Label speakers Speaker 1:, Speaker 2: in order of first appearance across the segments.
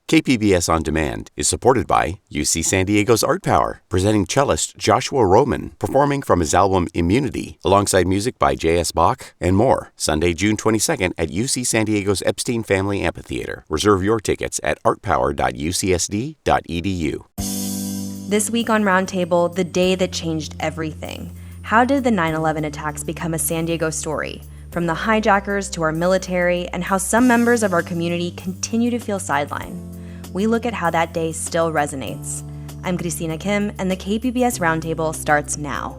Speaker 1: KPBS On Demand is supported by UC San Diego's Art Power, presenting cellist Joshua Roman, performing from his album Immunity, alongside music by J.S. Bach and more, Sunday, June 22nd at UC San Diego's Epstein Family Amphitheater. Reserve your tickets at artpower.ucsd.edu.
Speaker 2: This week on Roundtable, the day that changed everything. How did the 9/11 attacks become a San Diego story? From the hijackers to our military, and how some members of our community continue to feel sidelined. We look at how that day still resonates. I'm Cristina Kim, and the KPBS Roundtable starts now.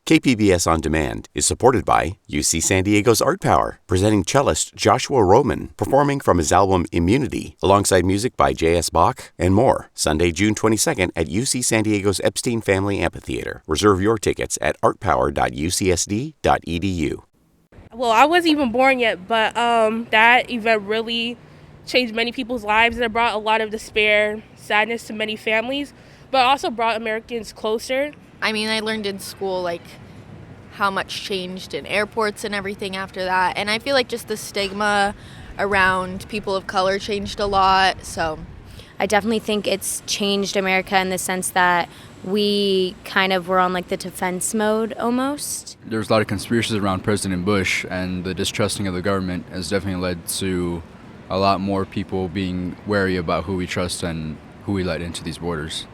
Speaker 1: KPBS On Demand is supported by UC San Diego's Art Power, presenting cellist Joshua Roman, performing from his album Immunity, alongside music by J.S. Bach and more, Sunday, June 22nd at UC San Diego's Epstein Family Amphitheater. Reserve your tickets at artpower.ucsd.edu.
Speaker 3: Well, I wasn't even born yet, but that event really changed many people's lives, and it brought a lot of despair, sadness to many families, but also brought Americans closer.
Speaker 4: I mean, I learned in school, how much changed in airports and everything after that. And I feel like just the stigma around people of color changed a lot, so.
Speaker 5: I definitely think it's changed America in the sense that we kind of were on, the defense mode almost.
Speaker 6: There's a lot of conspiracies around President Bush, and the distrusting of the government has definitely led to a lot more people being wary about who we trust and who we let into these borders.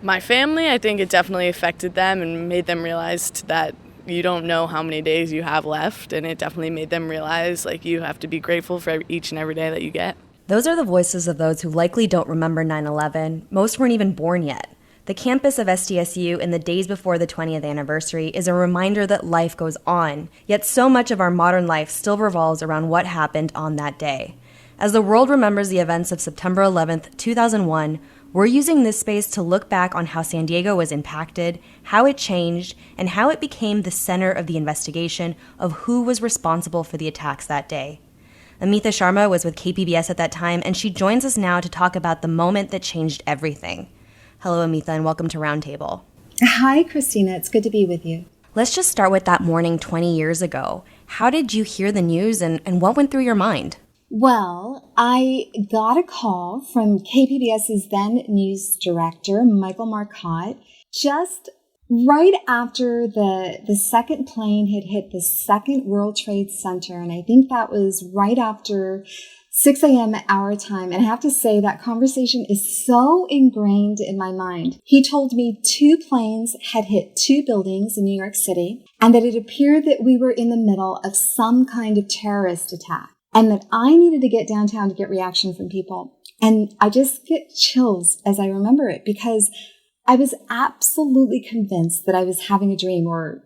Speaker 7: My family, I think it definitely affected them and made them realize that you don't know how many days you have left, and it definitely made them realize you have to be grateful for each and every day that you get.
Speaker 2: Those are the voices of those who likely don't remember 9/11. Most weren't even born yet. The campus of SDSU in the days before the 20th anniversary is a reminder that life goes on, yet so much of our modern life still revolves around what happened on that day. As the world remembers the events of September 11th, 2001, we're using this space to look back on how San Diego was impacted, how it changed, and how it became the center of the investigation of who was responsible for the attacks that day. Amita Sharma was with KPBS at that time, and she joins us now to talk about the moment that changed everything. Hello, Amita, and welcome to Roundtable.
Speaker 8: Hi, Christina. It's good to be with you.
Speaker 2: Let's just start with that morning 20 years ago. How did you hear the news, and what went through your mind?
Speaker 8: Well, I got a call from KPBS's then news director, Michael Marcotte, just right after the second plane had hit the second World Trade Center. And I think that was right after 6 a.m. our time. And I have to say that conversation is so ingrained in my mind. He told me 2 planes had hit 2 buildings in New York City, and that it appeared that we were in the middle of some kind of terrorist attack, and that I needed to get downtown to get reaction from people. And I just get chills as I remember it, because I was absolutely convinced that I was having a dream, or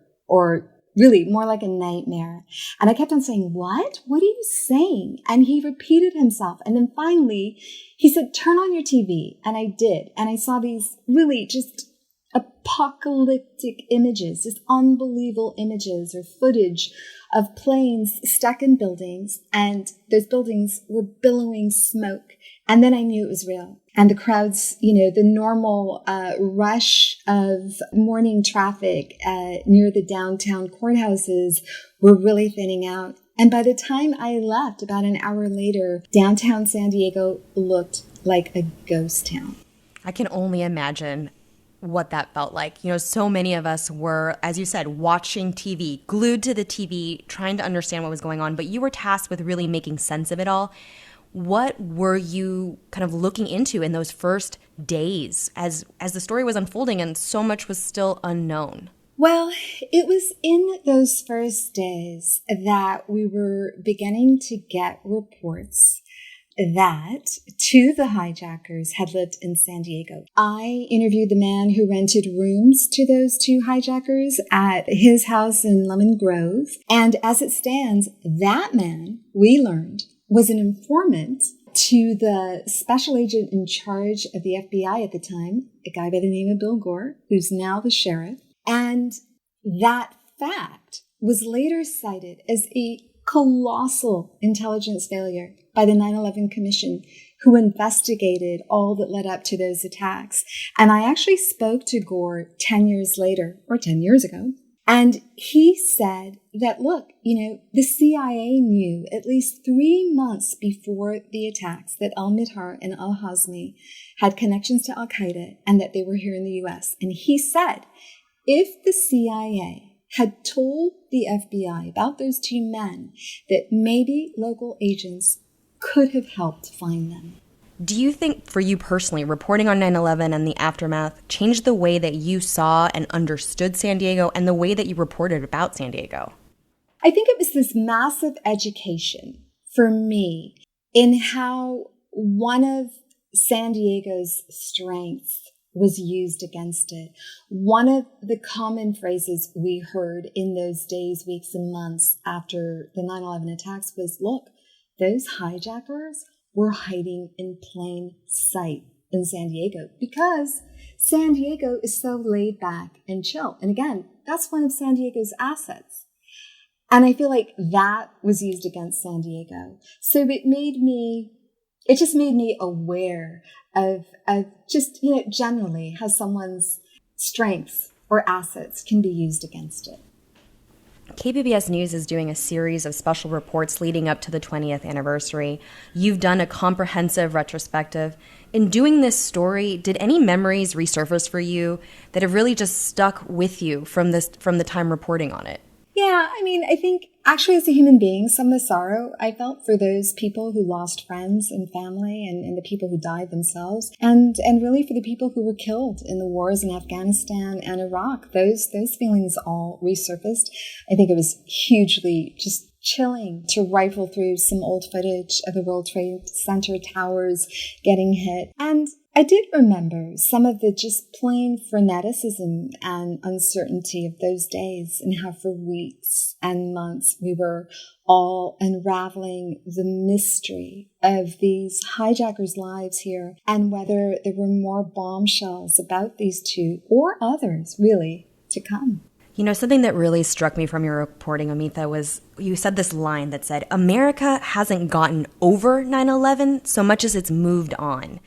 Speaker 8: really more like a nightmare. And I kept on saying, what? What are you saying? And he repeated himself. And then finally he said, turn on your TV. And I did. And I saw these really just apocalyptic images, just unbelievable images or footage of planes stuck in buildings, and those buildings were billowing smoke. And then I knew it was real. And the crowds, the normal rush of morning traffic near the downtown courthouses were really thinning out. And by the time I left, about an hour later, downtown San Diego looked like a ghost town.
Speaker 2: I can only imagine what that felt like. So many of us were, as you said, watching TV, glued to the TV, trying to understand what was going on, but you were tasked with really making sense of it all. What were you kind of looking into in those first days as the story was unfolding and so much was still unknown?
Speaker 8: Well, it was in those first days that we were beginning to get reports that 2 of the hijackers had lived in San Diego. I interviewed the man who rented rooms to those 2 hijackers at his house in Lemon Grove. And as it stands, that man, we learned, was an informant to the special agent in charge of the FBI at the time, a guy by the name of Bill Gore, who's now the sheriff. And that fact was later cited as a colossal intelligence failure by the 9/11 Commission who investigated all that led up to those attacks. And I actually spoke to Gore 10 years later, or 10 years ago, and he said that, look, the CIA knew at least 3 months before the attacks that al-Midhar and al-Hazmi had connections to al-Qaeda and that they were here in the U.S. And he said, if the CIA had told the FBI about those two men, that maybe local agents could have helped find them.
Speaker 2: Do you think, for you personally, reporting on 9/11 and the aftermath changed the way that you saw and understood San Diego and the way that you reported about San Diego?
Speaker 8: I think it was this massive education for me in how one of San Diego's strengths was used against it. One of the common phrases we heard in those days, weeks, and months after the 9/11 attacks was, look, those hijackers were hiding in plain sight in San Diego because San Diego is so laid back and chill. And again, that's one of San Diego's assets. And I feel like that was used against San Diego. So it just made me aware of just, generally how someone's strengths or assets can be used against it.
Speaker 2: KPBS News is doing a series of special reports leading up to the 20th anniversary. You've done a comprehensive retrospective. In doing this story, did any memories resurface for you that have really just stuck with you from the time reporting on it?
Speaker 8: Yeah, I think actually as a human being, some of the sorrow I felt for those people who lost friends and family and the people who died themselves, and really for the people who were killed in the wars in Afghanistan and Iraq. Those feelings all resurfaced. I think it was hugely just chilling to rifle through some old footage of the World Trade Center towers getting hit. And I did remember some of the just plain freneticism and uncertainty of those days and how for weeks and months we were all unraveling the mystery of these hijackers' lives here and whether there were more bombshells about these two or others really to come.
Speaker 2: Something that really struck me from your reporting, Amitha, was you said this line that said, America hasn't gotten over 9/11 so much as it's moved on.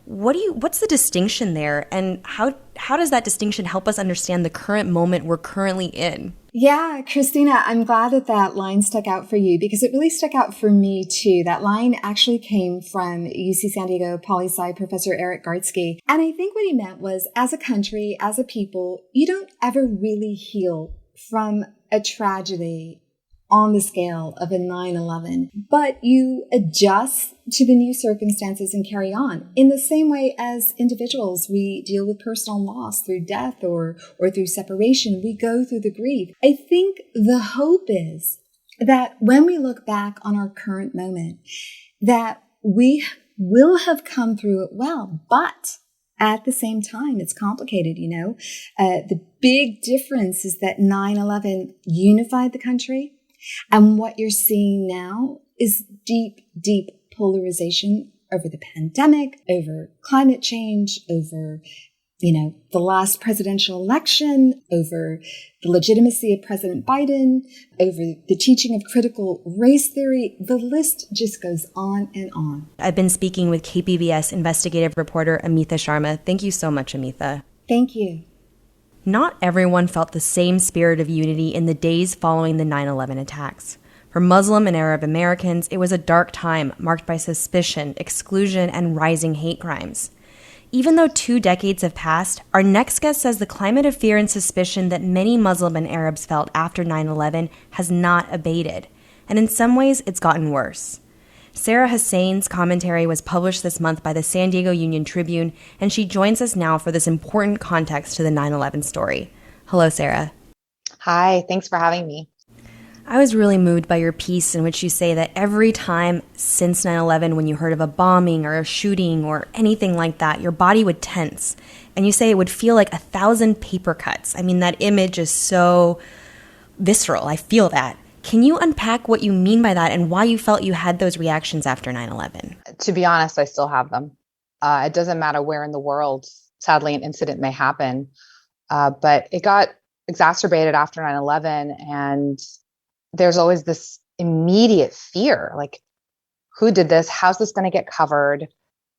Speaker 2: What's the distinction there, and how does that distinction help us understand the current moment we're currently in?
Speaker 8: Yeah, Christina, I'm glad that line stuck out for you because it really stuck out for me too. That line actually came from UC San Diego poli-sci professor Eric Gartsky. And I think what he meant was, as a country, as a people, you don't ever really heal from a tragedy on the scale of a 9/11, but you adjust to the new circumstances and carry on. In the same way as individuals, we deal with personal loss through death or through separation. We go through the grief. I think the hope is that when we look back on our current moment, that we will have come through it well, but at the same time, it's complicated, The big difference is that 9/11 unified the country. And what you're seeing now is deep, deep polarization over the pandemic, over climate change, over, the last presidential election, over the legitimacy of President Biden, over the teaching of critical race theory. The list just goes on and on.
Speaker 2: I've been speaking with KPBS investigative reporter Amitha Sharma. Thank you so much, Amitha.
Speaker 8: Thank you.
Speaker 2: Not everyone felt the same spirit of unity in the days following the 9/11 attacks. For Muslim and Arab Americans, it was a dark time marked by suspicion, exclusion, and rising hate crimes. Even though 2 decades have passed, our next guest says the climate of fear and suspicion that many Muslim and Arabs felt after 9/11 has not abated, and in some ways, it's gotten worse. Sarah Hussain's commentary was published this month by the San Diego Union Tribune, and she joins us now for this important context to the 9/11 story. Hello, Sarah.
Speaker 9: Hi, thanks for having me.
Speaker 2: I was really moved by your piece in which you say that every time since 9/11, when you heard of a bombing or a shooting or anything like that, your body would tense. And you say it would feel like 1,000 paper cuts. I mean, that image is so visceral. I feel that. Can you unpack what you mean by that and why you felt you had those reactions after 9/11?
Speaker 9: To be honest, I still have them. It doesn't matter where in the world, sadly, an incident may happen, but it got exacerbated after 9/11, and there's always this immediate fear, like, who did this? How's this going to get covered?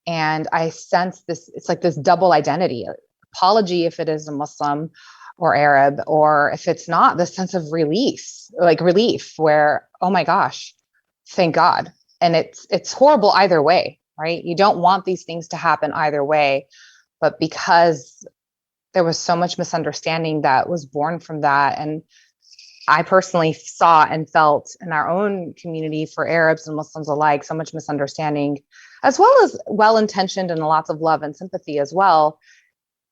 Speaker 9: And I sense this, it's like this double identity, apology if it is a Muslim or Arab, or if it's not, the sense of relief where, oh my gosh, thank God. And it's horrible either way, right? You don't want these things to happen either way, but because there was so much misunderstanding that was born from that. And I personally saw and felt in our own community for Arabs and Muslims alike, so much misunderstanding, as well as well-intentioned and lots of love and sympathy as well.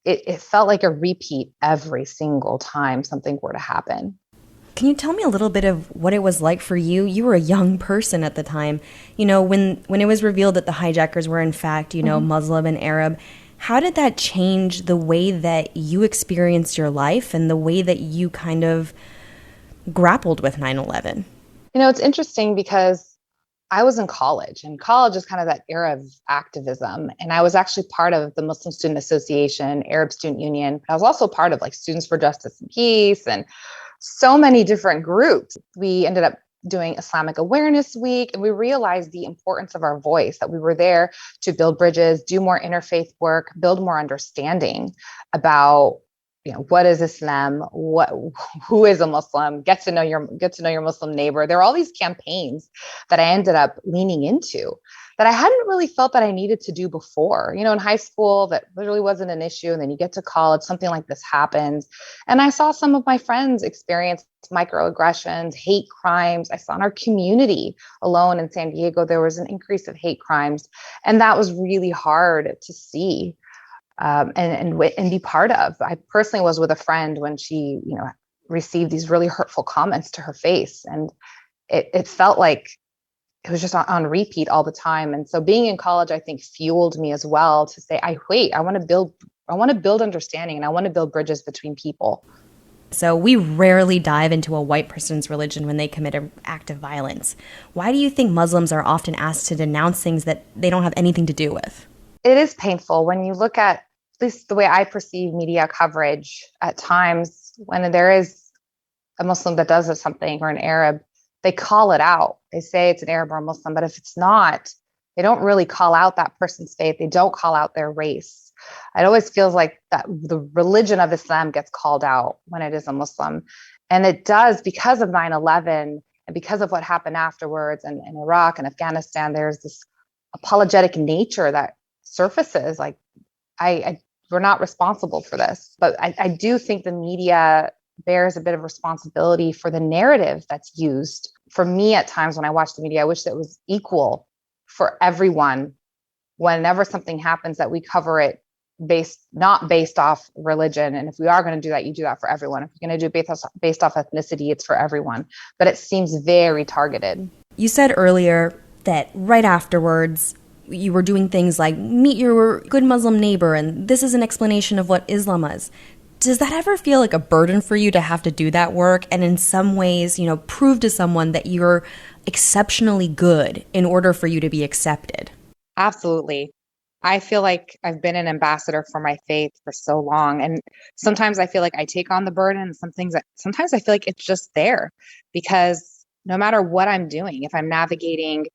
Speaker 9: It felt like a repeat every single time something were to happen.
Speaker 2: Can you tell me a little bit of what it was like for you? You were a young person at the time. When it was revealed that the hijackers were in fact, Muslim and Arab, how did that change the way that you experienced your life and the way that you kind of grappled with 9/11?
Speaker 9: It's interesting because I was in college, and college is kind of that era of activism. And I was actually part of the Muslim Student Association, Arab Student Union. I was also part of like Students for Justice and Peace and so many different groups. We ended up doing Islamic Awareness Week, and we realized the importance of our voice, that we were there to build bridges, do more interfaith work, build more understanding about what is Islam, who is a Muslim, get to know your Muslim neighbor. There are all these campaigns that I ended up leaning into that I hadn't really felt that I needed to do before. In high school, that literally wasn't an issue. And then you get to college, something like this happens. And I saw some of my friends experience microaggressions, hate crimes. I saw in our community alone in San Diego, there was an increase of hate crimes. And that was really hard to see. And be part of. I personally was with a friend when she, received these really hurtful comments to her face, and it felt like it was just on repeat all the time. And so being in college, I think, fueled me as well to say, I want to build understanding, and I want to build bridges between people.
Speaker 2: So we rarely dive into a white person's religion when they commit an act of violence. Why do you think Muslims are often asked to denounce things that they don't have anything to do with?
Speaker 9: It is painful when you look at least the way I perceive media coverage at times. When there is a Muslim that does something, or an Arab, they call it out. They say it's an Arab or a Muslim, but if it's not, they don't really call out that person's faith. They don't call out their race. It always feels like that the religion of Islam gets called out when it is a Muslim. And it does, because of 9/11 and because of what happened afterwards in Iraq and Afghanistan. There's this apologetic nature that surfaces, like, we're not responsible for this. But I do think the media bears a bit of responsibility for the narrative that's used. For me, at times when I watch the media, I wish that it was equal for everyone. Whenever something happens, that we cover it not based off religion. And if we are going to do that, you do that for everyone. If you're going to do it based off ethnicity, it's for everyone. But it seems very targeted.
Speaker 2: You said earlier that right afterwards, you were doing things like meet your good Muslim neighbor, and this is an explanation of what Islam is. Does that ever feel like a burden for you to have to do that work and in some ways, prove to someone that you're exceptionally good in order for you to be accepted?
Speaker 9: Absolutely. I feel like I've been an ambassador for my faith for so long. And sometimes I feel like I take on the burden. Sometimes I feel like it's just there, because no matter what I'm doing, if I'm navigating,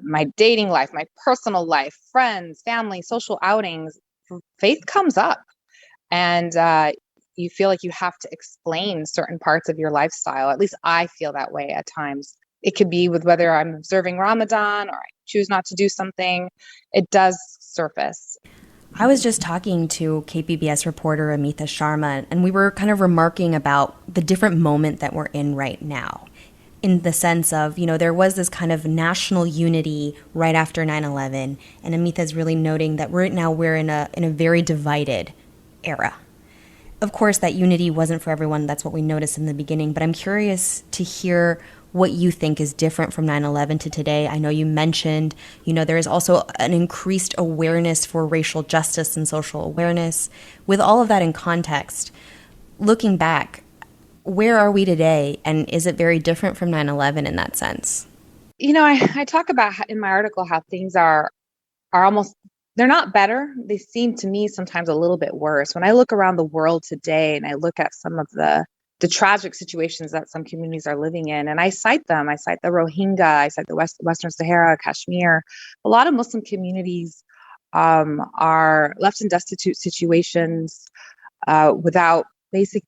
Speaker 9: my dating life, my personal life, friends, family, social outings, faith comes up. And you feel like you have to explain certain parts of your lifestyle. At least I feel that way at times. It could be with whether I'm observing Ramadan or I choose not to do something. It does surface.
Speaker 2: I was just talking to KPBS reporter Amita Sharma, and we were kind of remarking about the different moment that we're in right now. In the sense of, there was this kind of national unity right after 9/11, and Amita's really noting that we're in a very divided era. Of course, that unity wasn't for everyone. That's what we noticed in the beginning. But I'm curious to hear what you think is different from 9/11 to today. I know you mentioned, there is also an increased awareness for racial justice and social awareness. With all of that in context, looking back, where are we today? And is it very different from 9/11 in that sense?
Speaker 9: I talk about in my article how things are almost, they're not better. They seem to me sometimes a little bit worse. When I look around the world today and I look at some of the the tragic situations that some communities are living in. And I cite them. I cite the Rohingya, I cite the Western Sahara, Kashmir. A lot of Muslim communities are left in destitute situations without basic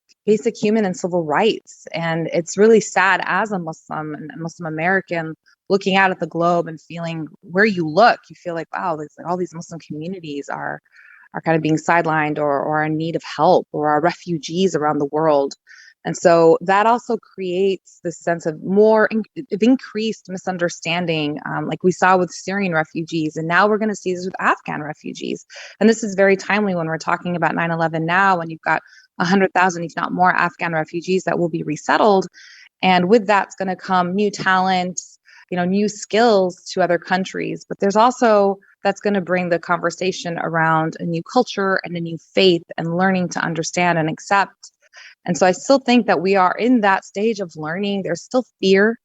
Speaker 9: human and civil rights. And it's really sad as a Muslim and a Muslim American looking out at the globe and feeling where you look, you feel like, wow, like all these Muslim communities are kind of being sidelined or are in need of help or are refugees around the world. And so that also creates this sense of increased misunderstanding, like we saw with Syrian refugees. And now we're going to see this with Afghan refugees. And this is very timely when we're talking about 9/11 now, when you've got 100,000, if not more, Afghan refugees that will be resettled. And with that's going to come new talent, new skills to other countries. But there's also that's going to bring the conversation around a new culture and a new faith and learning to understand and accept. And so I still think that we are in that stage of learning. There's still fear.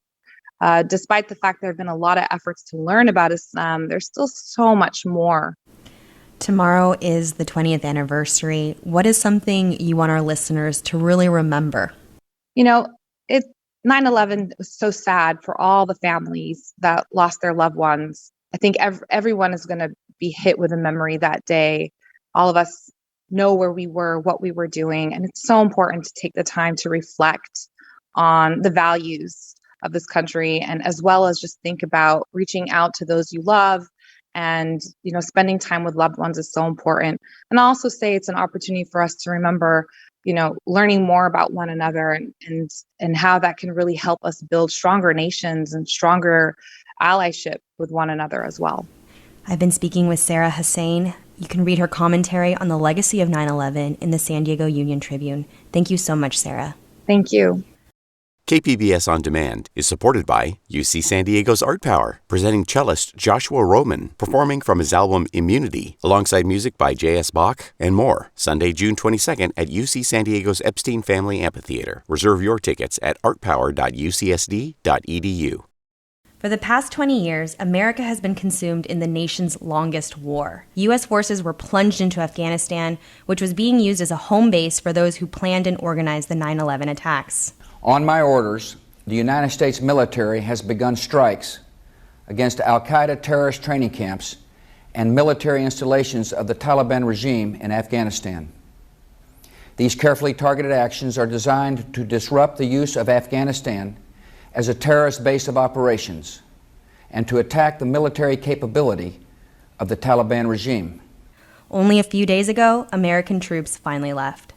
Speaker 9: Despite the fact there have been a lot of efforts to learn about Islam, there's still so much more.
Speaker 2: Tomorrow is the 20th anniversary. What is something you want our listeners to really remember?
Speaker 9: 9/11 was so sad for all the families that lost their loved ones. I think everyone is going to be hit with a memory that day. All of us know where we were, what we were doing. And it's so important to take the time to reflect on the values of this country, and as well as just think about reaching out to those you love. And, spending time with loved ones is so important. And I'll also say it's an opportunity for us to remember, learning more about one another and how that can really help us build stronger nations and stronger allyship with one another as well.
Speaker 2: I've been speaking with Sarah Hussein. You can read her commentary on the legacy of 9/11 in the San Diego Union Tribune. Thank you so much, Sarah.
Speaker 9: Thank you.
Speaker 1: KPBS On Demand is supported by UC San Diego's Art Power, presenting cellist Joshua Roman, performing from his album Immunity, alongside music by J.S. Bach and more. Sunday, June 22nd at UC San Diego's Epstein Family Amphitheater. Reserve your tickets at artpower.ucsd.edu.
Speaker 2: For the past 20 years, America has been consumed in the nation's longest war. U.S. forces were plunged into Afghanistan, which was being used as a home base for those who planned and organized the 9/11 attacks.
Speaker 10: On my orders, the United States military has begun strikes against al-Qaeda terrorist training camps and military installations of the Taliban regime in Afghanistan. These carefully targeted actions are designed to disrupt the use of Afghanistan as a terrorist base of operations and to attack the military capability of the Taliban regime.
Speaker 2: Only a few days ago, American troops finally left.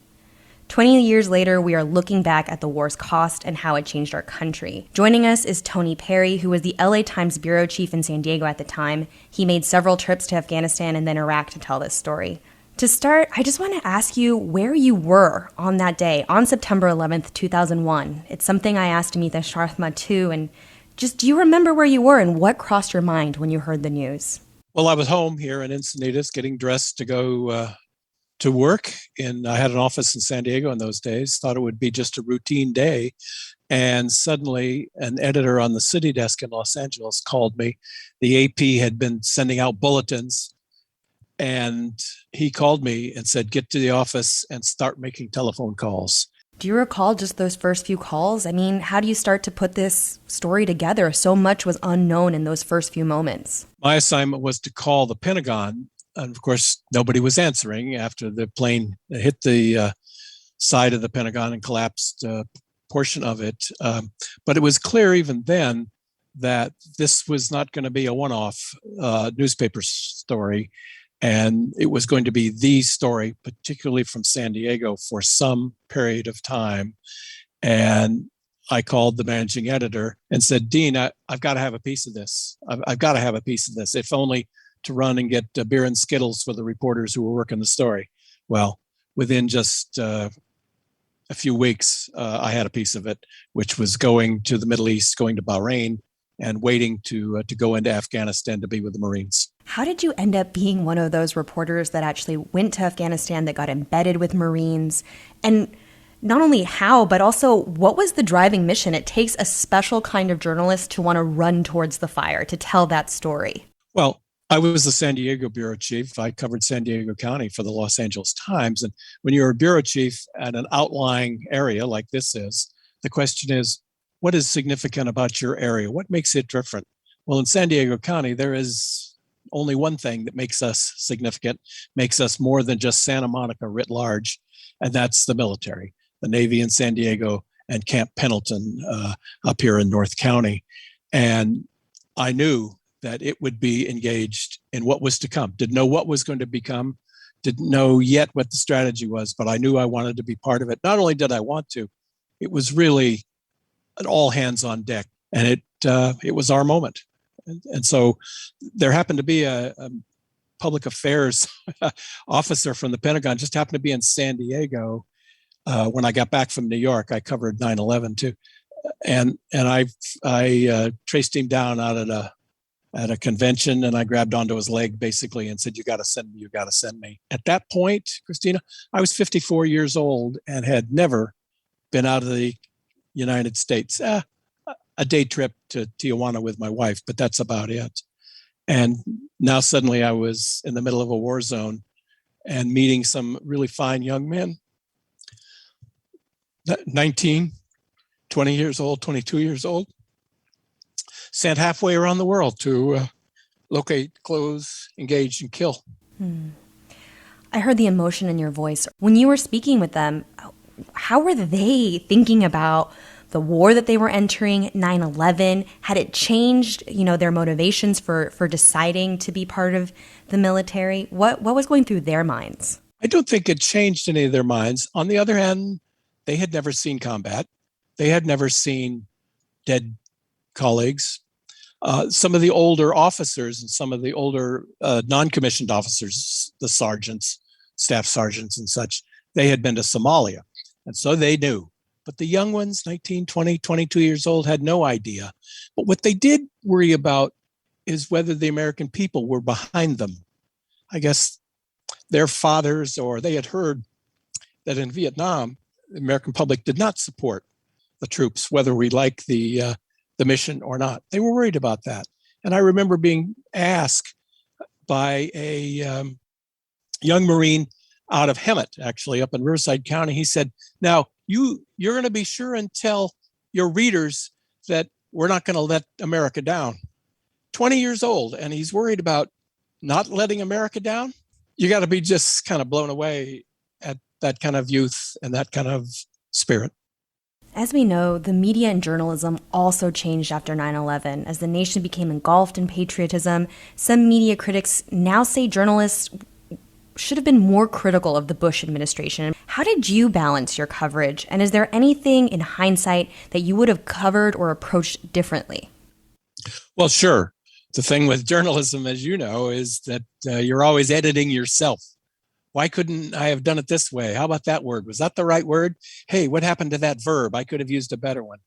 Speaker 2: 20 years later, we are looking back at the war's cost and how it changed our country. Joining us is Tony Perry, who was the LA Times bureau chief in San Diego at the time. He made several trips to Afghanistan and then Iraq to tell this story. To start, I just want to ask you where you were on that day, on September 11th, 2001. It's something I asked Amita Sharma too, and just do you remember where you were and what crossed your mind when you heard the news?
Speaker 11: Well, I was home here in Encinitas getting dressed to go to work, and I had an office in San Diego in those days, thought it would be just a routine day. And suddenly an editor on the city desk in Los Angeles called me. The AP had been sending out bulletins, and he called me and said, get to the office and start making telephone calls.
Speaker 2: Do you recall just those first few calls? I mean, how do you start to put this story together? So much was unknown in those first few moments.
Speaker 11: My assignment was to call the Pentagon. And of course, nobody was answering after the plane hit the side of the Pentagon and collapsed a portion of it. But it was clear even then that this was not going to be a one-off newspaper story. And it was going to be the story, particularly from San Diego, for some period of time. And I called the managing editor and said, Dean, I've got to have a piece of this. I've got to have a piece of this, if only to run and get beer and Skittles for the reporters who were working the story. Well, within just a few weeks, I had a piece of it, which was going to the Middle East, going to Bahrain, and waiting to go into Afghanistan to be with the Marines.
Speaker 2: How did you end up being one of those reporters that actually went to Afghanistan, that got embedded with Marines? And not only how, but also what was the driving mission? It takes a special kind of journalist to want to run towards the fire, to tell that story.
Speaker 11: Well, I was the San Diego bureau chief. I covered San Diego County for the Los Angeles Times. And when you're a bureau chief at an outlying area like this is, the question is, what is significant about your area? What makes it different? Well, in San Diego County, there is only one thing that makes us significant, makes us more than just Santa Monica writ large, and that's the military, the Navy in San Diego and Camp Pendleton up here in North County. And I knew that it would be engaged in what was to come. Didn't know what was going to become, didn't know yet what the strategy was, but I knew I wanted to be part of it. Not only did I want to, it was really an all hands on deck, and it was our moment. And so there happened to be a public affairs officer from the Pentagon, just happened to be in San Diego when I got back from New York. I covered 9/11 too, and I traced him down out at a convention, and I grabbed onto his leg basically and said, "You got to send me. You got to send me." At that point, Christina, I was 54 years old and had never been out of the United States. A day trip to Tijuana with my wife, but that's about it. And now suddenly I was in the middle of a war zone and meeting some really fine young men, 19, 20 years old, 22 years old, sent halfway around the world to locate, close, engage, and kill.
Speaker 2: I heard the emotion in your voice. When you were speaking with them, how were they thinking about the war that they were entering, 9/11? Had it changed, their motivations for deciding to be part of the military? What was going through their minds?
Speaker 11: I don't think it changed any of their minds. On the other hand, they had never seen combat. They had never seen dead colleagues. Some of the older officers and some of the older non-commissioned officers, the sergeants, staff sergeants and such, they had been to Somalia. And so they knew. But the young ones, 19, 20, 22 years old, had no idea. But what they did worry about is whether the American people were behind them. I guess their fathers, or they had heard that in Vietnam, the American public did not support the troops, whether we like the mission or not. They were worried about that. And I remember being asked by a young Marine out of Hemet, actually, up in Riverside County. He said, "Now, you're going to be sure and tell your readers that we're not going to let America down." 20 years old, and he's worried about not letting America down. You got to be just kind of blown away at that kind of youth and that kind of spirit.
Speaker 2: As we know, the media and journalism also changed after 9/11. As the nation became engulfed in patriotism, some media critics now say journalists should have been more critical of the Bush administration. How did you balance your coverage? And is there anything in hindsight that you would have covered or approached differently?
Speaker 11: Well, sure. The thing with journalism, as you know, is that you're always editing yourself. Why couldn't I have done it this way? How about that word? Was that the right word? Hey, what happened to that verb? I could have used a better one.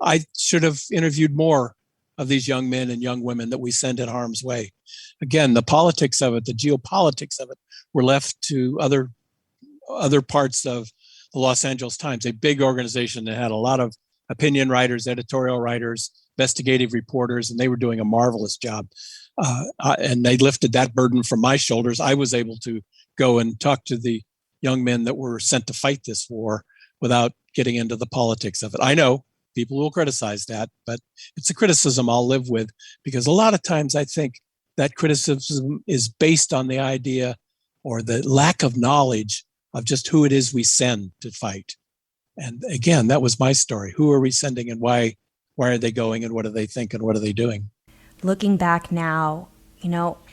Speaker 11: I should have interviewed more of these young men and young women that we send in harm's way. Again, the politics of it, the geopolitics of it, were left to other parts of the Los Angeles Times, a big organization that had a lot of opinion writers, editorial writers, investigative reporters, and they were doing a marvelous job. And they lifted that burden from my shoulders. I was able to go and talk to the young men that were sent to fight this war without getting into the politics of it. I know people will criticize that, but it's a criticism I'll live with, because a lot of times I think that criticism is based on the idea or the lack of knowledge of just who it is we send to fight. And again, that was my story. Who are we sending, and why are they going, and what do they think, and what are they doing?
Speaker 2: Looking back now,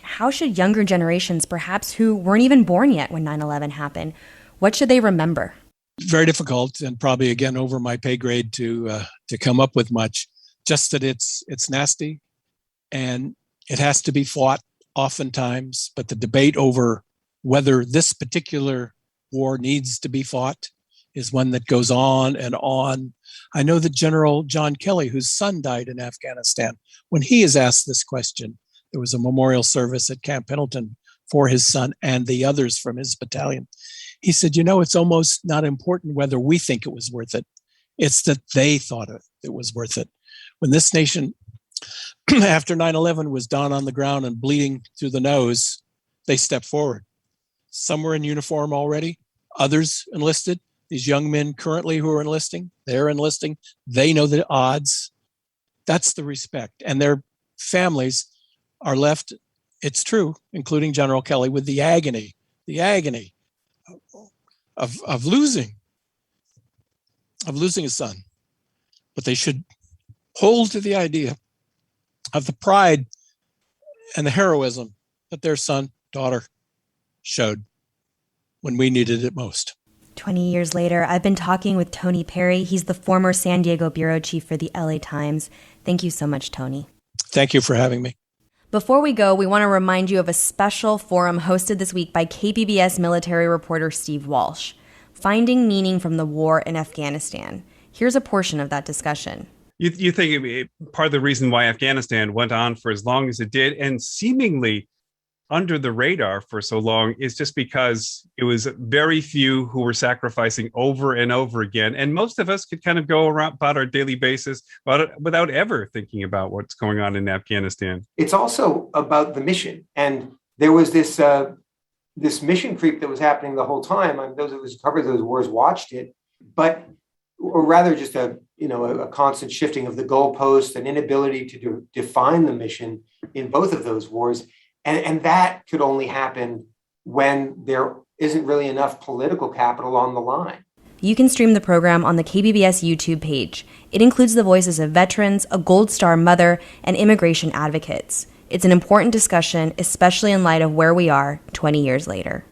Speaker 2: how should younger generations, perhaps who weren't even born yet when 9/11 happened, what should they remember?
Speaker 11: Very difficult, and probably again over my pay grade to come up with much. Just that it's nasty, and it has to be fought oftentimes. But the debate over whether this particular war needs to be fought is one that goes on and on. I know that General John Kelly, whose son died in Afghanistan, when he is asked this question, there was a memorial service at Camp Pendleton for his son and the others from his battalion. He said, it's almost not important whether we think it was worth it. It's that they thought it was worth it. When this nation After 9/11 was down on the ground and bleeding through the nose, they stepped forward. Some were in uniform already, others enlisted. These young men currently who are enlisting, they're enlisting. They know the odds. That's the respect. And their families are left, it's true, including General Kelly, with the agony of losing a son. But they should hold to the idea of the pride and the heroism that their son, daughter showed when we needed it most.
Speaker 2: 20 years later, I've been talking with Tony Perry. He's the former San Diego bureau chief for the LA Times. Thank you so much, Tony.
Speaker 11: Thank you for having me.
Speaker 2: Before we go, we want to remind you of a special forum hosted this week by KPBS military reporter Steve Walsh, Finding Meaning from the War in Afghanistan. Here's a portion of that discussion.
Speaker 12: You think part of the reason why Afghanistan went on for as long as it did and seemingly under the radar for so long is just because it was very few who were sacrificing over and over again. And most of us could kind of go around about our daily basis without ever thinking about what's going on in Afghanistan.
Speaker 13: It's also about the mission. And there was this mission creep that was happening the whole time. Those of us who covered those wars watched it, or rather just a constant shifting of the goalposts, an inability to define the mission in both of those wars. And that could only happen when there isn't really enough political capital on the line.
Speaker 2: You can stream the program on the KPBS YouTube page. It includes the voices of veterans, a Gold Star mother, and immigration advocates. It's an important discussion, especially in light of where we are 20 years later.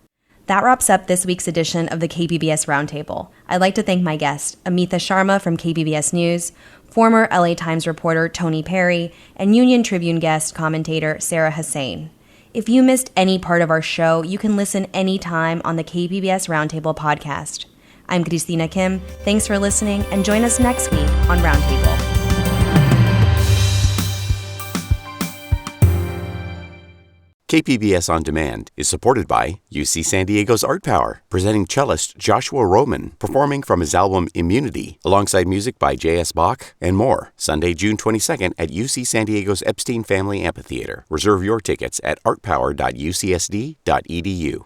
Speaker 2: That wraps up this week's edition of the KPBS Roundtable. I'd like to thank my guest, Amitha Sharma from KPBS News, former LA Times reporter Tony Perry, and Union Tribune guest commentator Sarah Hussain. If you missed any part of our show, you can listen anytime on the KPBS Roundtable podcast. I'm Cristina Kim. Thanks for listening, and join us next week on Roundtable.
Speaker 1: KPBS On Demand is supported by UC San Diego's Art Power, presenting cellist Joshua Roman, performing from his album Immunity, alongside music by J.S. Bach and more. Sunday, June 22nd at UC San Diego's Epstein Family Amphitheater. Reserve your tickets at artpower.ucsd.edu.